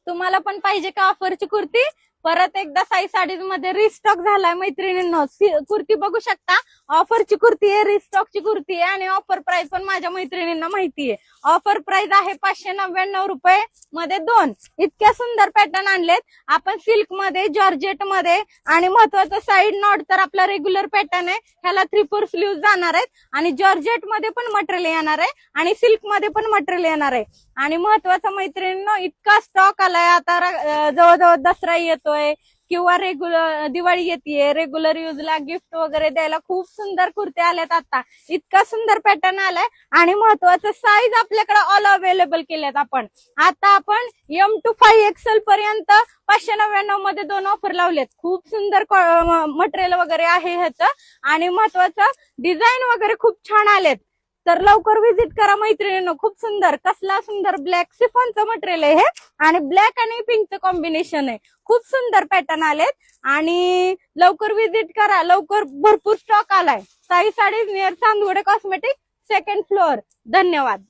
तुम्हाला पण पाहिजे का ऑफरची कुर्ती? परत एकदा साई साडीज मध्ये रिस्टॉक झालाय मैत्रिणींनो. कुर्ती बघू शकता, ऑफरची कुर्ती आहे, रिस्टॉकची कुर्ती आहे आणि ऑफर प्राइस पण माझ्या मैत्रिणींना माहितीये. ऑफर प्राइस आहे 599 रुपये मध्ये 2. इतक्या सुंदर पॅटर्न आणलेत आपण सिल्क मध्ये, जॉर्जेट मध्ये आणि महत्वाचं साईड नॉट तर आपला रेग्युलर पॅटर्न आहे. ह्याला 3/4 स्लीव्ह जाणार आहेत आणि जॉर्जेट मध्ये पण मटेरियल येणार आहे आणि सिल्क मध्ये पण मटेरियल येणार आहे. आणि महत्वाचं मैत्रिणींनो, इतका स्टॉक आलाय आता. जवळजवळ दसरा येतोय किंवा रेग्युलर दिवाळी येते, रेग्युलर यूजला गिफ्ट वगैरे द्यायला खूप सुंदर कुर्ते आल्यात. आता इतका सुंदर पॅटर्न आलाय आणि महत्वाचं साईज आपल्याकडे ऑल अवेलेबल केल्यात आपण. आता आपण M to 5XL पर्यंत 599 मध्ये 2 ऑफर लावलेत. खूप सुंदर मटेरियल वगैरे आहे ह्याचं आणि महत्वाचं डिझाईन वगैरे खूप छान आलेत. तर लवकर व्हिजिट करा मैत्रिणींनो. खूप सुंदर, कसला सुंदर ब्लॅक शिफॉनचं मटेरियल आहे हे आणि ब्लॅक आणि पिंकचं कॉम्बिनेशन आहे. खूप सुंदर पॅटर्न आलेत आणि लवकर व्हिजिट करा. लवकर भरपूर स्टॉक आलाय. Sai Sarees near Chandwade cosmetic, 2nd floor. धन्यवाद.